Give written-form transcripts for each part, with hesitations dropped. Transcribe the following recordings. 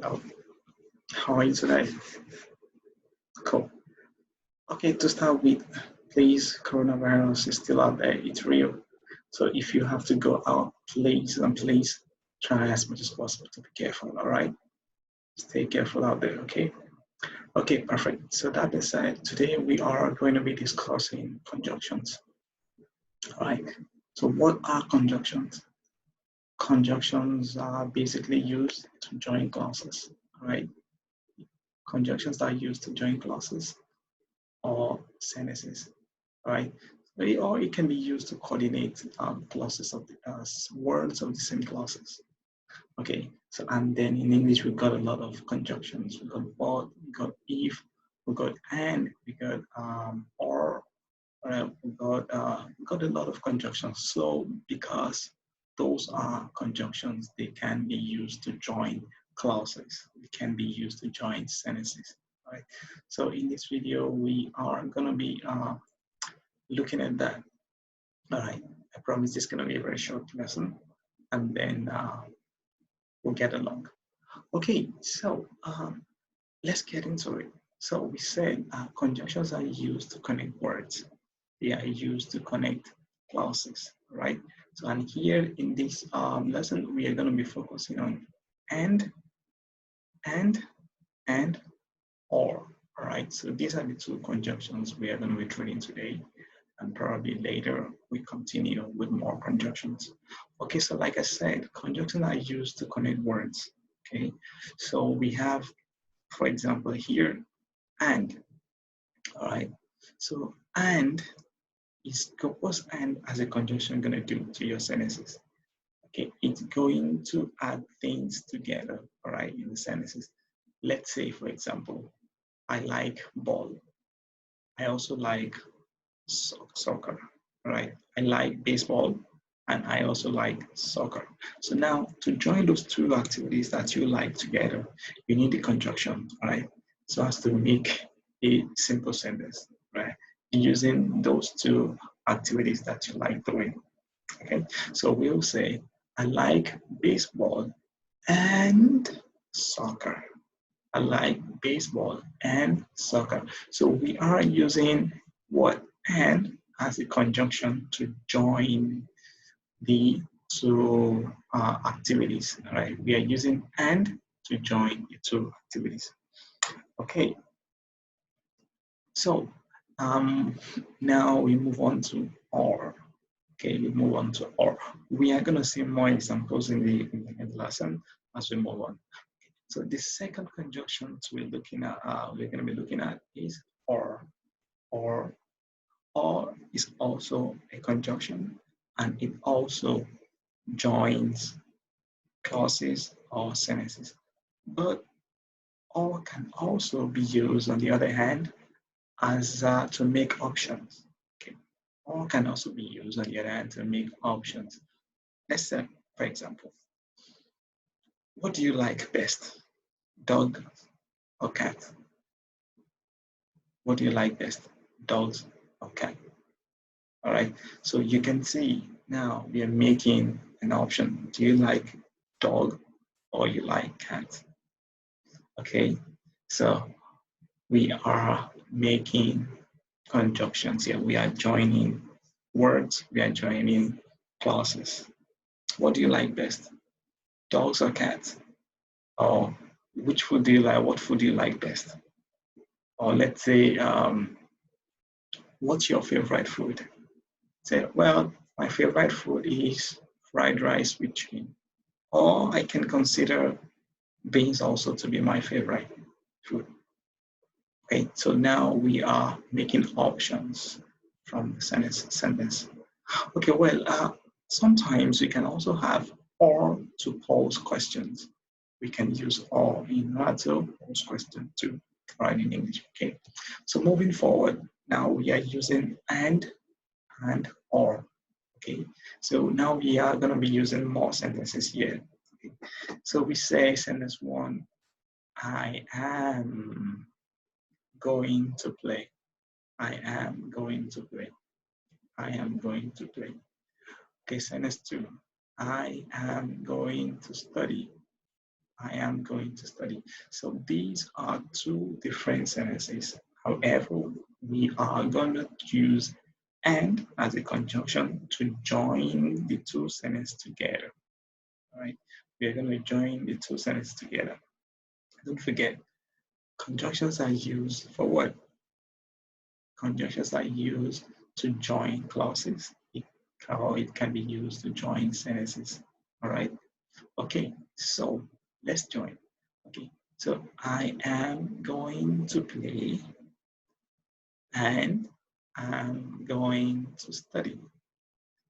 Hello, how are you today? Cool. Okay, to start with, please, coronavirus is still out there. It's real. So if you have to go out, please try as much as possible to be careful. All right, stay careful out there. Okay. Okay, perfect. So that being said, today we are going to be discussing conjunctions. All right. So what are conjunctions? Conjunctions are basically used to join clauses. All right. Conjunctions are used to join clauses or sentences, right? Or it can be used to coordinate clauses of the words of the same clauses. Okay, so and then in English we've got a lot of conjunctions. We got but, we got if, we got and, we got or, we got a lot of conjunctions. So because those are conjunctions, they can be used to join clauses. They can be used to join sentences. Right. So in this video, we are going to be looking at that. All right. I promise it's going to be a very short lesson, and then we'll get along. Okay. So let's get into it. So we said conjunctions are used to connect words. They are used to connect clauses, right? So, and here in this lesson, we are going to be focusing on and, and, and, or. All right. So these are the two conjunctions we are going to be treating today, and probably later we continue with more conjunctions. Okay. So, like I said, conjunctions are used to connect words. Okay. So we have, for example, here and. All right. So and is what's and as a conjunction going to do to your sentences? Okay, it's going to add things together, all right, in the sentences. Let's say, for example, I like ball. I also like soccer, all right? I like baseball and I also like soccer. So now to join those two activities that you like together, you need the conjunction, all right? So as to make a simple sentence, right? Using those two activities that you like doing. Okay, so we'll say, I like baseball and soccer. I like baseball and soccer. So we are using what and as a conjunction to join the two activities. All right, we are using and to join the two activities. Okay, so now we move on to or. Okay, we move on to or. We are going to see more examples in the lesson as we move on. So the second conjunction we're looking at, we're going to be looking at is or. Or is also a conjunction, and it also joins clauses or sentences. But or can also be used, on the other hand, as to make options. Okay, or can also be used, on the other hand, to make options. Let's say, for example, what do you like best, dog or cat? What do you like best, dogs or cat? All right, so you can see now we are making an option. Do you like dog or you like cat? Okay, so we are making conjunctions here. We are joining words, we are joining clauses. What do you like best, dogs or cats? Or which food do you like? What food do you like best? Or let's say, what's your favorite food? Say, well, my favorite food is fried rice with chicken. Or I can consider beans also to be my favorite food. Okay, so now we are making options from the sentence. Okay, well, sometimes we can also have or to pose questions. We can use or in order to pose question too, right, in English. Okay, so moving forward, now we are using and or. Okay, so now we are going to be using more sentences here. Okay. So we say sentence one, I am going to play. I am going to play. I am going to play. Okay, sentence two, I am going to study. I am going to study. So these are two different sentences. However, we are going to use and as a conjunction to join the two sentences together. All right, we are going to join the two sentences together. Don't forget, conjunctions are used for what? Conjunctions are used to join clauses, or it can be used to join sentences. All right. Okay, so let's join. Okay, so I am going to play and I'm going to study.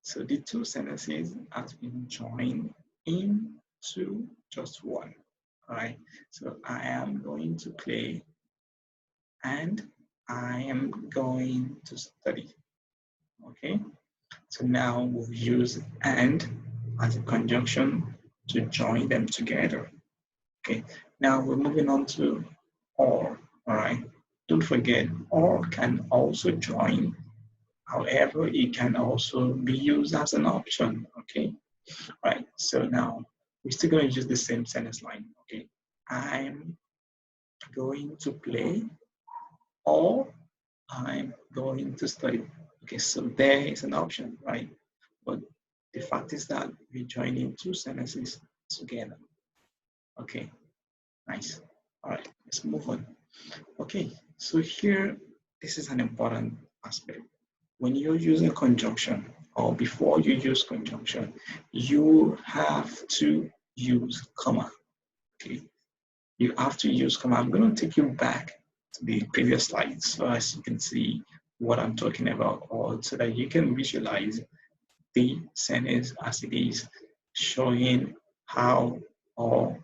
So the two sentences have been joined into just one. All right, so I am going to play and I am going to study. Okay, so now we'll use and as a conjunction to join them together. Okay, now we're moving on to or. All right, don't forget, or can also join. However, it can also be used as an option. Okay, all right, so now we're still going to use the same sentence line. Okay, I'm going to play or I'm going to study. Okay, so there is an option, right? But the fact is that we're joining two sentences together. Okay, nice. All right, let's move on. Okay, so here, this is an important aspect. When you're using conjunction, or before you use conjunction, you have to use comma. Okay, you have to use comma. I'm going to take you back to the previous slide so as you can see what I'm talking about, or so that you can visualize the sentence as it is, showing how or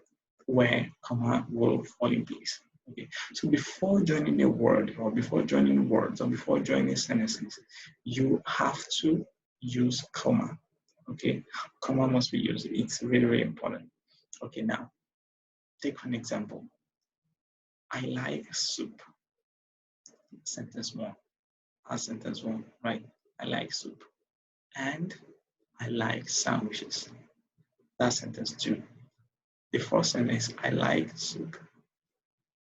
where comma will fall in place. Okay, so before joining a word or before joining words or before joining sentences, you have to use comma. Okay, comma must be used. It's really, really important. Okay, now take an example. I like soup. Sentence one. Sentence one, right? I like soup. And I like sandwiches. That's sentence two. The first sentence, I like soup.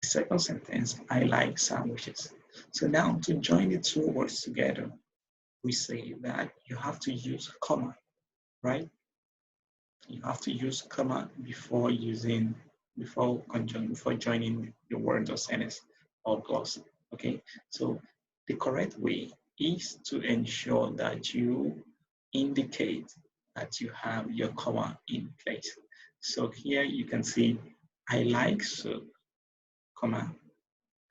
The second sentence, I like sandwiches. So now to join the two words together, we say that you have to use comma, right? You have to use comma before joining your word or sentence or clause. Okay, so the correct way is to ensure that you indicate that you have your comma in place. So here you can see I like soup, comma,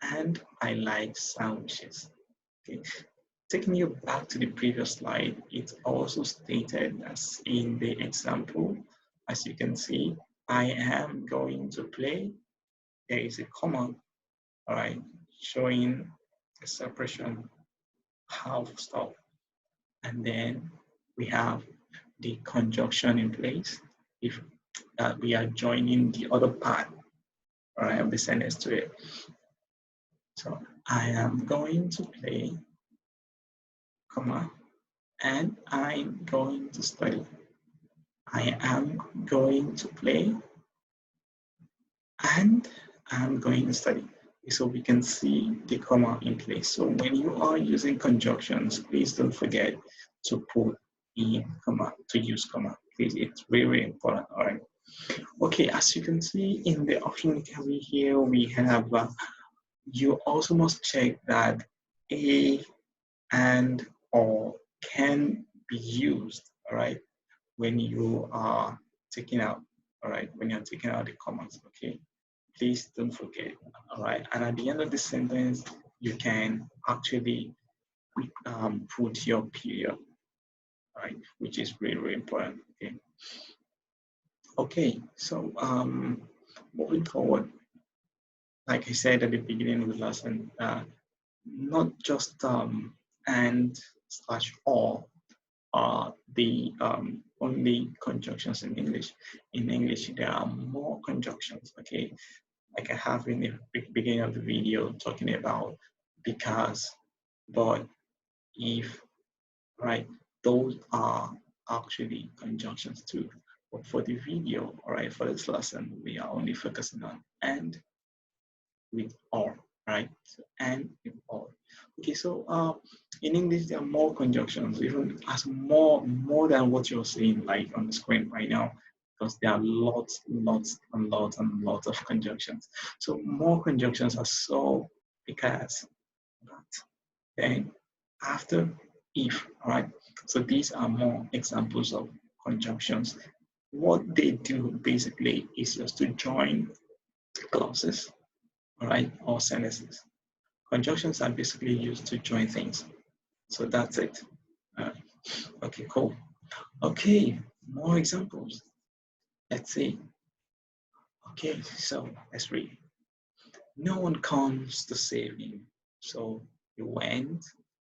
and I like sandwiches. Okay. Taking you back to the previous slide, it also stated as in the example, as you can see, I am going to play. There is a comma, all right, showing a separation, half stop. And then we have the conjunction in place if that we are joining the other part, all right, of the sentence to it. So I am going to play, comma, and I'm going to study. I am going to play and I'm going to study. So we can see the comma in place. So when you are using conjunctions, please don't forget to put in comma, to use comma. Please, it's very, very important. All right. Okay, as you can see in the option category here, we have, you also must check that a and or can be used, all right, when you are taking out, all right, when you're taking out the commas, okay? Please don't forget, all right? And at the end of the sentence, you can actually put your period, all right, which is really, really important, okay? Okay, so moving forward, like I said at the beginning of the lesson, not just and slash or are the only conjunctions in English. In English, there are more conjunctions, okay? Like I have in the beginning of the video talking about because, but, if, right? Those are actually conjunctions too. But for the video, all right, for this lesson, we are only focusing on and with or, right? So, and with or. Okay, so in English there are more conjunctions, even as more than what you're seeing like on the screen right now, because there are lots of conjunctions. So more conjunctions are so because but then after if, all right? So these are more examples of conjunctions. What they do basically is just to join clauses, all right, or sentences. Conjunctions are basically used to join things. So that's it. Uh, okay, cool. Okay, more examples. Let's see. Okay, so let's read. No one comes to save you, so you went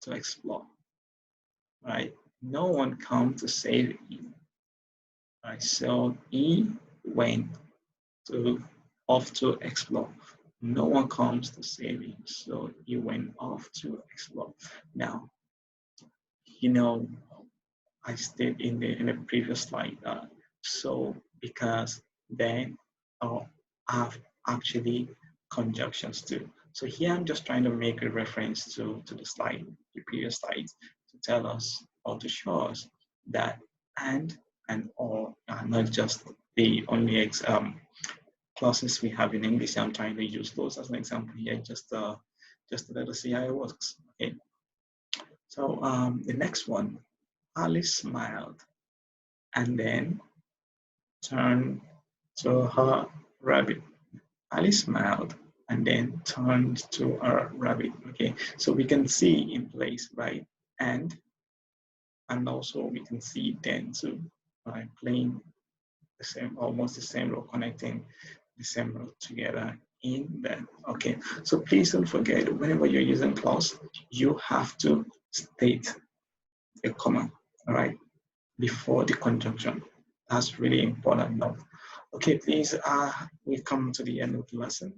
to explore, right? No one comes to save you, right? So he went to off to explore. No one comes to save him, so he went off to explore. Now, you know, I stated in the previous slide. So because then have actually conjunctions too. So here I'm just trying to make a reference to the slide, the previous slides, to tell us or to show us that and or are not just the only clauses we have in English. I'm trying to use those as an example here, just to let us see how it works. Okay. So the next one, Alice smiled and then turned to her rabbit. Alice smiled and then turned to her rabbit. Okay, so we can see in place, right? And also we can see then too, right? Playing the same, almost the same role, connecting the same role together in there. Okay, so please don't forget, whenever you're using clause, you have to state a comma, all right, before the conjunction. That's really important note. Okay, please, we've come to the end of the lesson.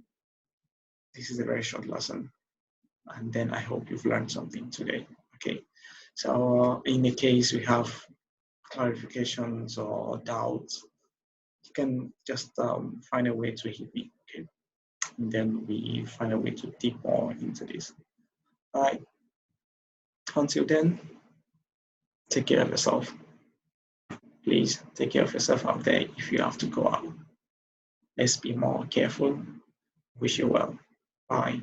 This is a very short lesson, and then I hope you've learned something today. Okay, so in the case we have clarifications or doubts, you can just find a way to hit me. Okay, and then we find a way to dig more into this. All right, until then, take care of yourself. Please take care of yourself out there if you have to go out. Let's be more careful. Wish you well. Bye.